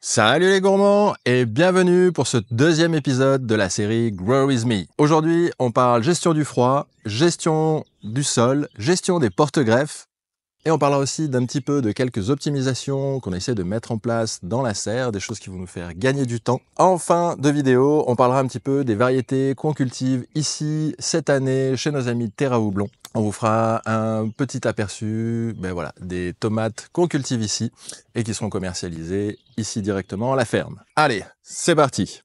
Salut les gourmands et bienvenue pour ce deuxième épisode de la série Grow With Me. Aujourd'hui, on parle gestion du froid, gestion du sol, gestion des porte-greffes et on parlera aussi d'un petit peu de quelques optimisations qu'on essaie de mettre en place dans la serre, des choses qui vont nous faire gagner du temps. En fin de vidéo, on parlera un petit peu des variétés qu'on cultive ici cette année chez nos amis Terra Houblon. On vous fera un petit aperçu des tomates qu'on cultive ici et qui seront commercialisées ici directement à la ferme. Allez, c'est parti!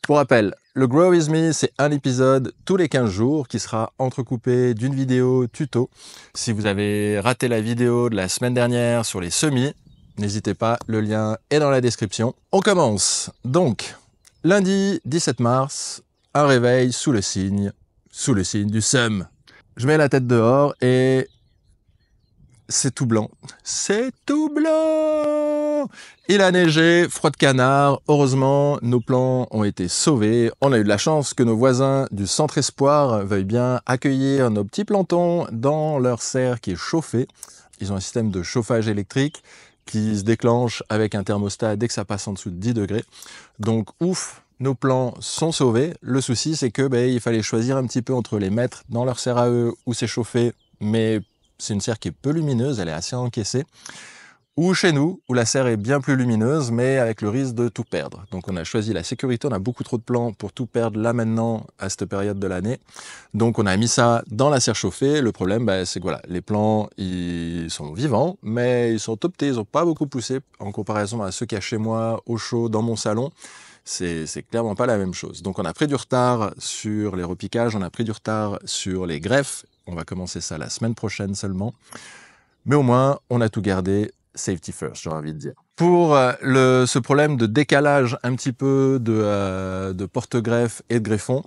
Pour rappel, le Grow With Me, c'est un épisode tous les 15 jours qui sera entrecoupé d'une vidéo tuto. Si vous avez raté la vidéo de la semaine dernière sur les semis, n'hésitez pas, le lien est dans la description. On commence donc. Lundi 17 mars, un réveil sous le signe du seum. Je mets la tête dehors et c'est tout blanc. C'est tout blanc! Il a neigé, froid de canard. Heureusement, nos plants ont été sauvés. On a eu de la chance que nos voisins du Centre Espoir veuillent bien accueillir nos petits plantons dans leur serre qui est chauffée. Ils ont un système de chauffage électrique qui se déclenche avec un thermostat dès que ça passe en dessous de 10 degrés. Donc ouf, nos plants sont sauvés. Le souci, c'est que il fallait choisir un petit peu entre les mettre dans leur serre à eux où c'est chauffé, mais c'est une serre qui est peu lumineuse, elle est assez encaissée, ou chez nous, où la serre est bien plus lumineuse, mais avec le risque de tout perdre. Donc on a choisi la sécurité, on a beaucoup trop de plants pour tout perdre là maintenant, à cette période de l'année. Donc on a mis ça dans la serre chauffée. Le problème, c'est que voilà, les plants, ils sont vivants, mais ils sont optés, ils n'ont pas beaucoup poussé en comparaison à ceux qu'il y a chez moi, au chaud, dans mon salon. C'est clairement pas la même chose. Donc on a pris du retard sur les repiquages, on a pris du retard sur les greffes. On va commencer ça la semaine prochaine seulement. Mais au moins, on a tout gardé. Safety first, j'ai envie de dire. Pour ce problème de décalage un petit peu de porte-greffe et de greffons,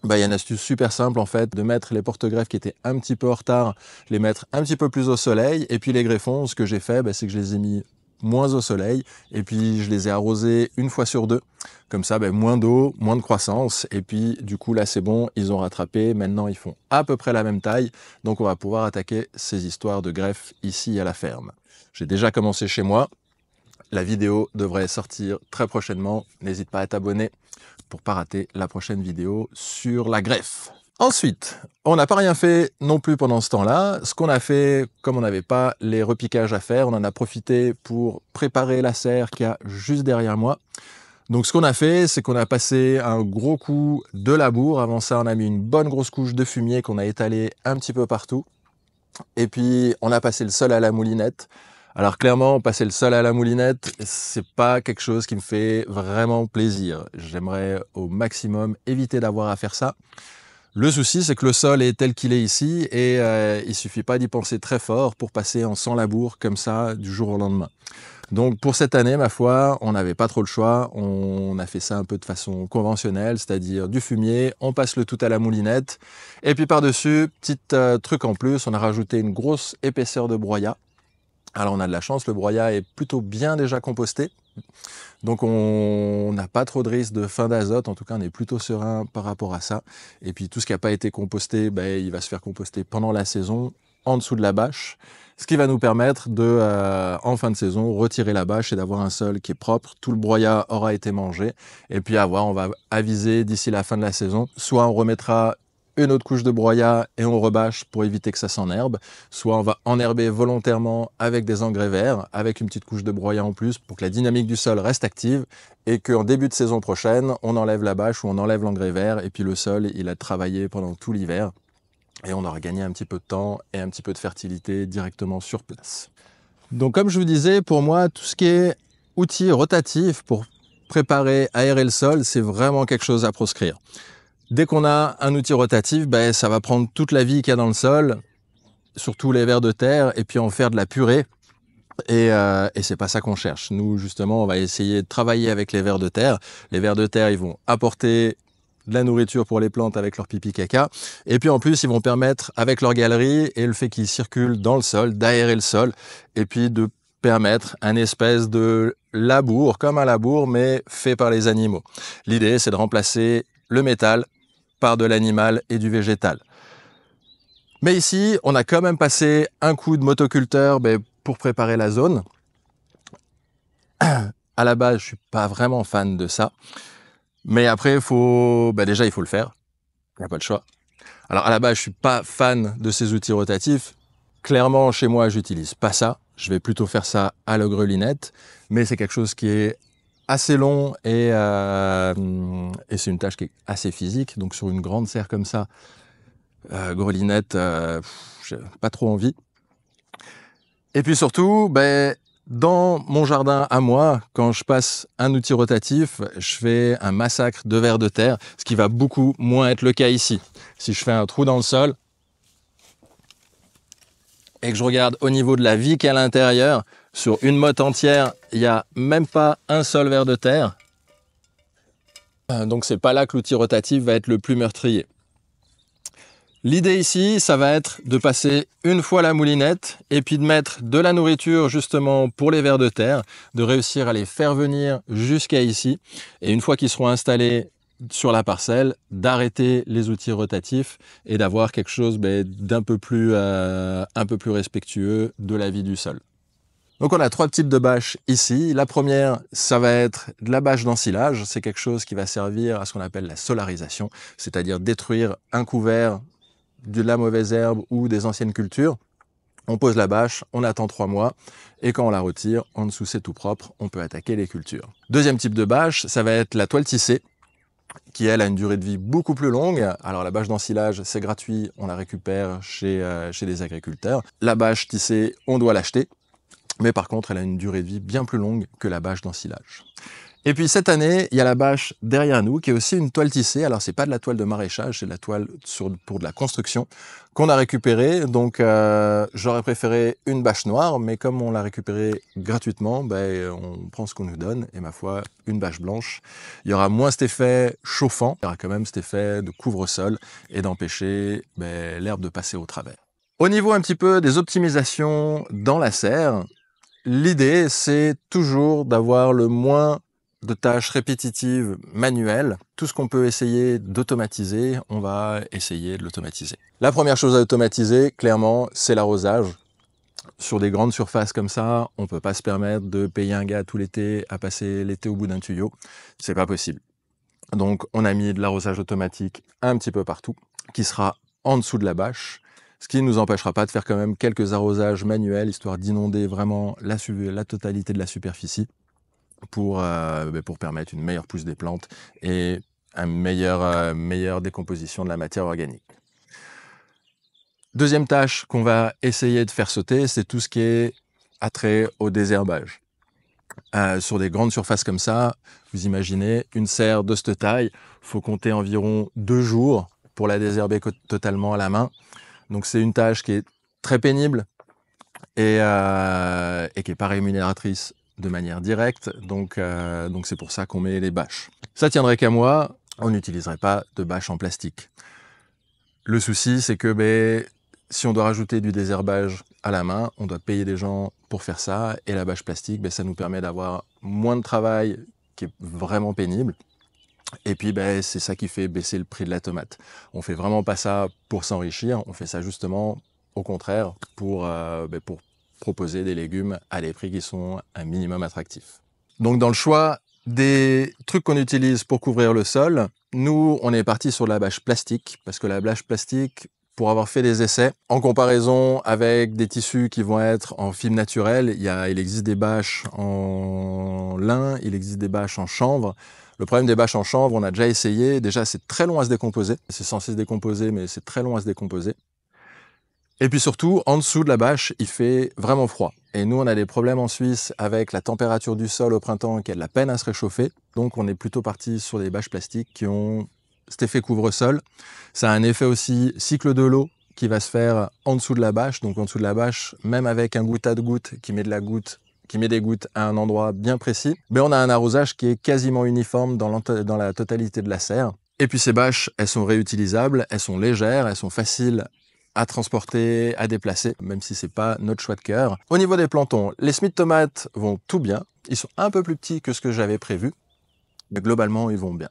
il y a une astuce super simple en fait, de mettre les porte-greffes qui étaient un petit peu en retard, les mettre un petit peu plus au soleil. Et puis les greffons, ce que j'ai fait, c'est que je les ai mis moins au soleil et puis je les ai arrosés une fois sur deux. Comme ça, moins d'eau, moins de croissance. Et puis du coup là c'est bon, ils ont rattrapé. Maintenant ils font à peu près la même taille. Donc on va pouvoir attaquer ces histoires de greffes ici à la ferme. J'ai déjà commencé chez moi. La vidéo devrait sortir très prochainement. N'hésite pas à t'abonner pour pas rater la prochaine vidéo sur la greffe. Ensuite, on n'a pas rien fait non plus pendant ce temps-là. Ce qu'on a fait, comme on n'avait pas les repiquages à faire, on en a profité pour préparer la serre qu'il y a juste derrière moi. Donc ce qu'on a fait, c'est qu'on a passé un gros coup de labour. Avant ça, on a mis une bonne grosse couche de fumier qu'on a étalé un petit peu partout. Et puis, on a passé le sol à la moulinette. Alors clairement, passer le sol à la moulinette, c'est pas quelque chose qui me fait vraiment plaisir. J'aimerais au maximum éviter d'avoir à faire ça. Le souci, c'est que le sol est tel qu'il est ici et il suffit pas d'y penser très fort pour passer en sans labour comme ça du jour au lendemain. Donc pour cette année, ma foi, on n'avait pas trop le choix. On a fait ça un peu de façon conventionnelle, c'est-à-dire du fumier, on passe le tout à la moulinette. Et puis par-dessus, petit truc en plus, on a rajouté une grosse épaisseur de broyat. Alors on a de la chance, le broyat est plutôt bien déjà composté. Donc on n'a pas trop de risque de fin d'azote, en tout cas on est plutôt serein par rapport à ça. Et puis tout ce qui n'a pas été composté, il va se faire composter pendant la saison, en dessous de la bâche. Ce qui va nous permettre de, en fin de saison, retirer la bâche et d'avoir un sol qui est propre. Tout le broyat aura été mangé. Et puis on va aviser d'ici la fin de la saison. Soit on remettra une autre couche de broyat et on rebâche pour éviter que ça s'enherbe. Soit on va enherber volontairement avec des engrais verts, avec une petite couche de broyat en plus pour que la dynamique du sol reste active et qu'en début de saison prochaine, on enlève la bâche ou on enlève l'engrais vert et puis le sol, il a travaillé pendant tout l'hiver. Et on aura gagné un petit peu de temps et un petit peu de fertilité directement sur place. Donc comme je vous disais, pour moi, tout ce qui est outils rotatifs pour préparer, aérer le sol, c'est vraiment quelque chose à proscrire. Dès qu'on a un outil rotatif, ça va prendre toute la vie qu'il y a dans le sol, surtout les vers de terre, et puis en faire de la purée. Et c'est pas ça qu'on cherche. Nous, justement, on va essayer de travailler avec les vers de terre. Les vers de terre, ils vont apporter de la nourriture pour les plantes avec leur pipi caca. Et puis en plus, ils vont permettre, avec leur galerie et le fait qu'ils circulent dans le sol, d'aérer le sol et puis de permettre un espèce de labour, comme un labour, mais fait par les animaux. L'idée, c'est de remplacer le métal par de l'animal et du végétal. Mais ici, on a quand même passé un coup de motoculteur pour préparer la zone. À la base, je suis pas vraiment fan de ça. Mais après, déjà, il faut le faire. Il n'y a pas de choix. Alors, à la base, je suis pas fan de ces outils rotatifs. Clairement, chez moi, j'utilise pas ça. Je vais plutôt faire ça à la grelinette. Mais c'est quelque chose qui est assez long et c'est une tâche qui est assez physique. Donc, sur une grande serre comme ça, grelinette, j'ai pas trop envie. Et puis surtout, dans mon jardin à moi, quand je passe un outil rotatif, je fais un massacre de vers de terre, ce qui va beaucoup moins être le cas ici. Si je fais un trou dans le sol et que je regarde au niveau de la vique à l'intérieur, sur une motte entière, il n'y a même pas un seul vers de terre. Donc c'est pas là que l'outil rotatif va être le plus meurtrier. L'idée ici, ça va être de passer une fois la moulinette et puis de mettre de la nourriture justement pour les vers de terre, de réussir à les faire venir jusqu'à ici. Et une fois qu'ils seront installés sur la parcelle, d'arrêter les outils rotatifs et d'avoir quelque chose d'un peu plus respectueux de la vie du sol. Donc on a 3 types de bâches ici. La première, ça va être de la bâche d'ensilage. C'est quelque chose qui va servir à ce qu'on appelle la solarisation, c'est-à-dire détruire un couvert de la mauvaise herbe ou des anciennes cultures. On pose la bâche, on attend 3 mois, et quand on la retire, en dessous c'est tout propre, on peut attaquer les cultures. Deuxième type de bâche, ça va être la toile tissée, qui elle a une durée de vie beaucoup plus longue. Alors la bâche d'ensilage, c'est gratuit, on la récupère chez des agriculteurs. La bâche tissée, on doit l'acheter, mais par contre elle a une durée de vie bien plus longue que la bâche d'ensilage. Et puis cette année, il y a la bâche derrière nous, qui est aussi une toile tissée. Alors c'est pas de la toile de maraîchage, c'est de la toile pour de la construction qu'on a récupérée. Donc j'aurais préféré une bâche noire, mais comme on l'a récupérée gratuitement, on prend ce qu'on nous donne. Et ma foi, une bâche blanche. Il y aura moins cet effet chauffant, il y aura quand même cet effet de couvre-sol et d'empêcher l'herbe de passer au travers. Au niveau un petit peu des optimisations dans la serre, l'idée c'est toujours d'avoir le moins de tâches répétitives manuelles. Tout ce qu'on peut essayer d'automatiser, on va essayer de l'automatiser. La première chose à automatiser, clairement, c'est l'arrosage. Sur des grandes surfaces comme ça, on ne peut pas se permettre de payer un gars tout l'été à passer l'été au bout d'un tuyau. C'est pas possible. Donc on a mis de l'arrosage automatique un petit peu partout, qui sera en dessous de la bâche, ce qui ne nous empêchera pas de faire quand même quelques arrosages manuels, histoire d'inonder vraiment la totalité de la superficie, pour permettre une meilleure pousse des plantes et une meilleure décomposition de la matière organique. Deuxième tâche qu'on va essayer de faire sauter, c'est tout ce qui est attrait au désherbage. Sur des grandes surfaces comme ça, vous imaginez une serre de cette taille, il faut compter environ 2 jours pour la désherber totalement à la main. Donc c'est une tâche qui est très pénible et qui n'est pas rémunératrice de manière directe, donc c'est pour ça qu'on met les bâches. Ça tiendrait qu'à moi, on n'utiliserait pas de bâches en plastique. Le souci, c'est que si on doit rajouter du désherbage à la main, on doit payer des gens pour faire ça, et la bâche plastique, ça nous permet d'avoir moins de travail qui est vraiment pénible, et puis c'est ça qui fait baisser le prix de la tomate. On fait vraiment pas ça pour s'enrichir, on fait ça justement au contraire pour proposer des légumes à des prix qui sont un minimum attractifs. Donc dans le choix des trucs qu'on utilise pour couvrir le sol, nous on est parti sur la bâche plastique, parce que la bâche plastique, pour avoir fait des essais, en comparaison avec des tissus qui vont être en fibre naturelle, il existe des bâches en lin, il existe des bâches en chanvre. Le problème des bâches en chanvre, on a déjà essayé, déjà c'est très long à se décomposer, c'est censé se décomposer mais c'est très long à se décomposer. Et puis surtout, en dessous de la bâche, il fait vraiment froid. Et nous, on a des problèmes en Suisse avec la température du sol au printemps qui a de la peine à se réchauffer. Donc on est plutôt parti sur des bâches plastiques qui ont cet effet couvre-sol. Ça a un effet aussi cycle de l'eau qui va se faire en dessous de la bâche. Donc en dessous de la bâche, même avec un goutte à goutte qui met des gouttes à un endroit bien précis, on a un arrosage qui est quasiment uniforme dans la totalité de la serre. Et puis ces bâches, elles sont réutilisables, elles sont légères, elles sont faciles à transporter, à déplacer, même si c'est pas notre choix de cœur. Au niveau des plantons, les Smith tomates vont tout bien. Ils sont un peu plus petits que ce que j'avais prévu, mais globalement, ils vont bien.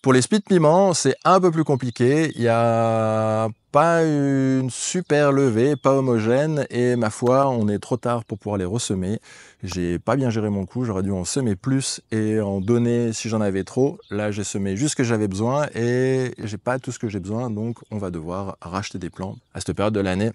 Pour les speed piments, c'est un peu plus compliqué. Il n'y a pas une super levée, pas homogène, et ma foi, on est trop tard pour pouvoir les ressemer. J'ai pas bien géré mon coup, j'aurais dû en semer plus et en donner si j'en avais trop. Là, j'ai semé juste ce que j'avais besoin et j'ai pas tout ce que j'ai besoin, donc on va devoir racheter des plants à cette période de l'année.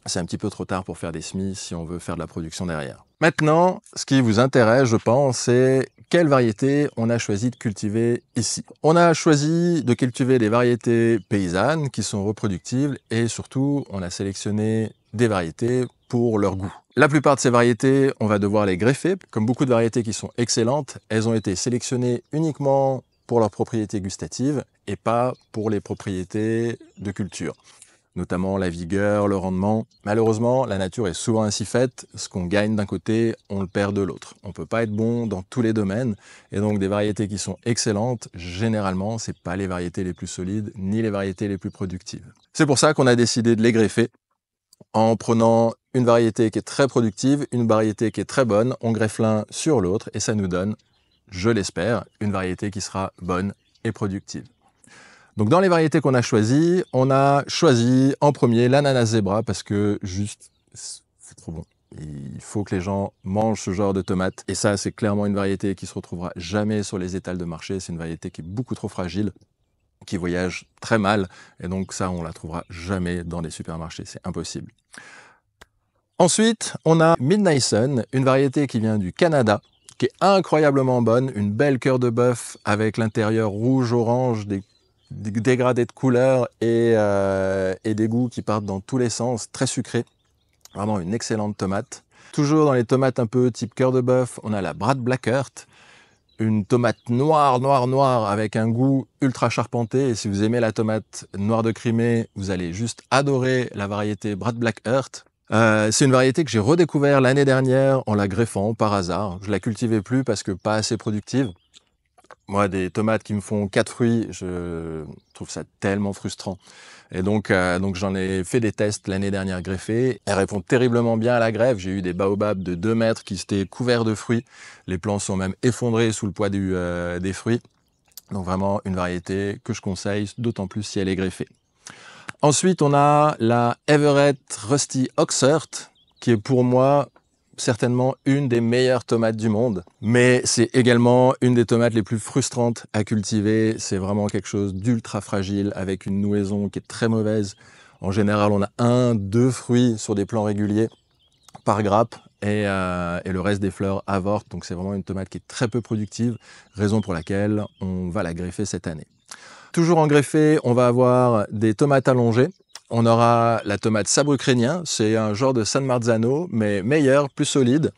C'est un petit peu trop tard pour faire des semis si on veut faire de la production derrière. Maintenant, ce qui vous intéresse, je pense, c'est quelle variété on a choisi de cultiver ici. On a choisi de cultiver des variétés paysannes qui sont reproductibles et surtout, on a sélectionné des variétés pour leur goût. La plupart de ces variétés, on va devoir les greffer. Comme beaucoup de variétés qui sont excellentes, elles ont été sélectionnées uniquement pour leurs propriétés gustatives et pas pour les propriétés de culture, notamment la vigueur, le rendement. Malheureusement, la nature est souvent ainsi faite, ce qu'on gagne d'un côté, on le perd de l'autre. On ne peut pas être bon dans tous les domaines, et donc des variétés qui sont excellentes, généralement, ce n'est pas les variétés les plus solides, ni les variétés les plus productives. C'est pour ça qu'on a décidé de les greffer, en prenant une variété qui est très productive, une variété qui est très bonne, on greffe l'un sur l'autre, et ça nous donne, je l'espère, une variété qui sera bonne et productive. Donc dans les variétés qu'on a choisies, on a choisi en premier l'ananas zébra parce que juste, c'est trop bon. Il faut que les gens mangent ce genre de tomates. Et ça, c'est clairement une variété qui se retrouvera jamais sur les étals de marché. C'est une variété qui est beaucoup trop fragile, qui voyage très mal. Et donc ça, on la trouvera jamais dans les supermarchés. C'est impossible. Ensuite, on a Midnight Sun, une variété qui vient du Canada, qui est incroyablement bonne. Une belle cœur de bœuf avec l'intérieur rouge-orange, des dégradés de couleurs et des goûts qui partent dans tous les sens, très sucrés. Vraiment une excellente tomate. Toujours dans les tomates un peu type cœur de bœuf, on a la Brad Black Earth, une tomate noire avec un goût ultra charpenté. Et si vous aimez la tomate noire de Crimée, vous allez juste adorer la variété Brad Black Earth. C'est une variété que j'ai redécouvert l'année dernière en la greffant par hasard. Je la cultivais plus parce que pas assez productive. Moi, des tomates qui me font 4 fruits, je trouve ça tellement frustrant. Et donc j'en ai fait des tests l'année dernière greffées. Elles répondent terriblement bien à la greffe. J'ai eu des baobabs de 2 mètres qui étaient couverts de fruits. Les plants sont même effondrés sous le poids des fruits. Donc vraiment une variété que je conseille, d'autant plus si elle est greffée. Ensuite, on a la Everett Rusty Oxheart, qui est pour moi certainement une des meilleures tomates du monde, mais c'est également une des tomates les plus frustrantes à cultiver. C'est vraiment quelque chose d'ultra fragile avec une nouaison qui est très mauvaise. En général, on a 1-2 fruits sur des plants réguliers par grappe et le reste des fleurs avortent. Donc c'est vraiment une tomate qui est très peu productive, raison pour laquelle on va la greffer cette année. Toujours en greffé, on va avoir des tomates allongées. On aura la tomate sabre ukrainien, c'est un genre de San Marzano, mais meilleur, plus solide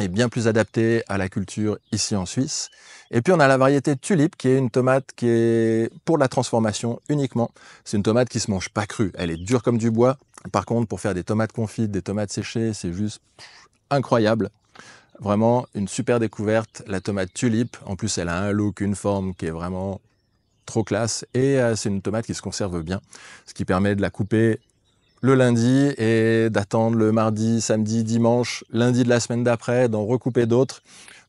et bien plus adapté à la culture ici en Suisse. Et puis on a la variété Tulipe, qui est une tomate qui est pour la transformation uniquement. C'est une tomate qui se mange pas crue, elle est dure comme du bois. Par contre, pour faire des tomates confites, des tomates séchées, c'est juste incroyable. Vraiment une super découverte, la tomate Tulipe. En plus, elle a un look, une forme qui est vraiment trop classe, et c'est une tomate qui se conserve bien, ce qui permet de la couper le lundi et d'attendre le mardi, samedi, dimanche, lundi de la semaine d'après, d'en recouper d'autres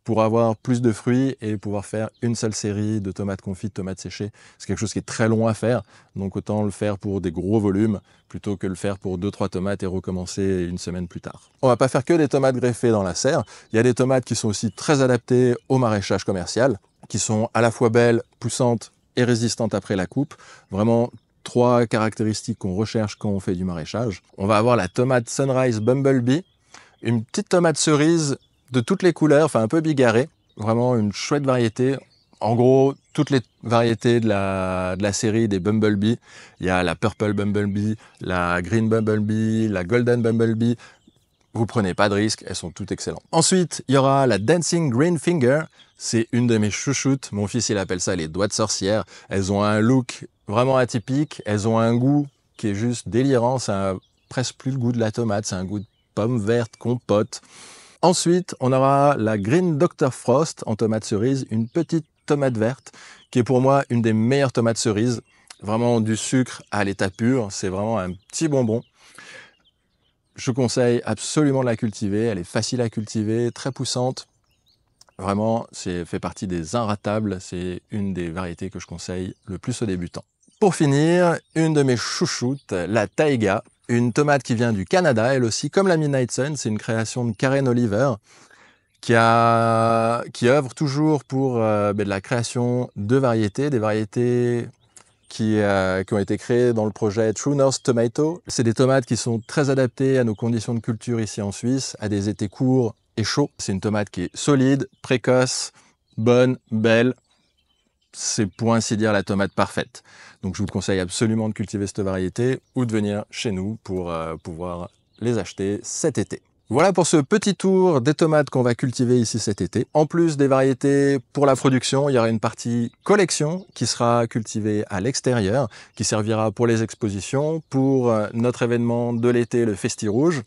pour avoir plus de fruits et pouvoir faire une seule série de tomates confites, tomates séchées. C'est quelque chose qui est très long à faire, donc autant le faire pour des gros volumes plutôt que le faire pour 2-3 tomates et recommencer une semaine plus tard. On va pas faire que des tomates greffées dans la serre, il y a des tomates qui sont aussi très adaptées au maraîchage commercial, qui sont à la fois belles, poussantes et résistante après la coupe. Vraiment 3 caractéristiques qu'on recherche quand on fait du maraîchage. On va avoir la tomate Sunrise Bumblebee, une petite tomate cerise de toutes les couleurs, enfin un peu bigarrée, vraiment une chouette variété. En gros, toutes les variétés de la série des Bumblebee. Il y a la Purple Bumblebee, la Green Bumblebee, la Golden Bumblebee. Vous prenez pas de risque, elles sont toutes excellentes. Ensuite, il y aura la Dancing Green Finger. C'est une de mes chouchoutes. Mon fils, il appelle ça les doigts de sorcière. Elles ont un look vraiment atypique. Elles ont un goût qui est juste délirant. Ça a presque plus le goût de la tomate. C'est un goût de pomme verte, compote. Ensuite, on aura la Green Dr Frost en tomate cerise. Une petite tomate verte qui est pour moi une des meilleures tomates cerises. Vraiment du sucre à l'état pur. C'est vraiment un petit bonbon. Je conseille absolument de la cultiver. Elle est facile à cultiver, très poussante. Vraiment, c'est fait partie des inratables. C'est une des variétés que je conseille le plus aux débutants. Pour finir, une de mes chouchoutes, la Taiga, une tomate qui vient du Canada, elle aussi, comme la Midnight Sun, c'est une création de Karen Oliver, qui œuvre toujours pour de la création de variétés, des variétés qui ont été créées dans le projet True North Tomato. C'est des tomates qui sont très adaptées à nos conditions de culture ici en Suisse, à des étés courts et chauds. C'est une tomate qui est solide, précoce, bonne, belle. C'est pour ainsi dire la tomate parfaite. Donc je vous conseille absolument de cultiver cette variété ou de venir chez nous pour pouvoir les acheter cet été. Voilà pour ce petit tour des tomates qu'on va cultiver ici cet été. En plus des variétés pour la production, il y aura une partie collection qui sera cultivée à l'extérieur, qui servira pour les expositions, pour notre événement de l'été, le Festi Rouge,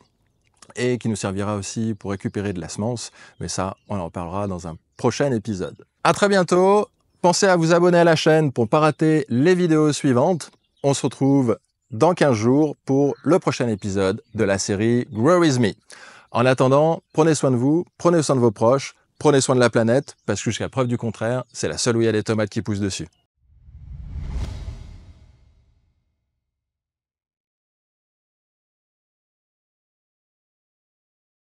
et qui nous servira aussi pour récupérer de la semence. Mais ça, on en parlera dans un prochain épisode. À très bientôt. Pensez à vous abonner à la chaîne pour ne pas rater les vidéos suivantes. On se retrouve dans 15 jours pour le prochain épisode de la série Grow With Me. En attendant, prenez soin de vous, prenez soin de vos proches, prenez soin de la planète, parce que jusqu'à preuve du contraire, c'est la seule où il y a des tomates qui poussent dessus.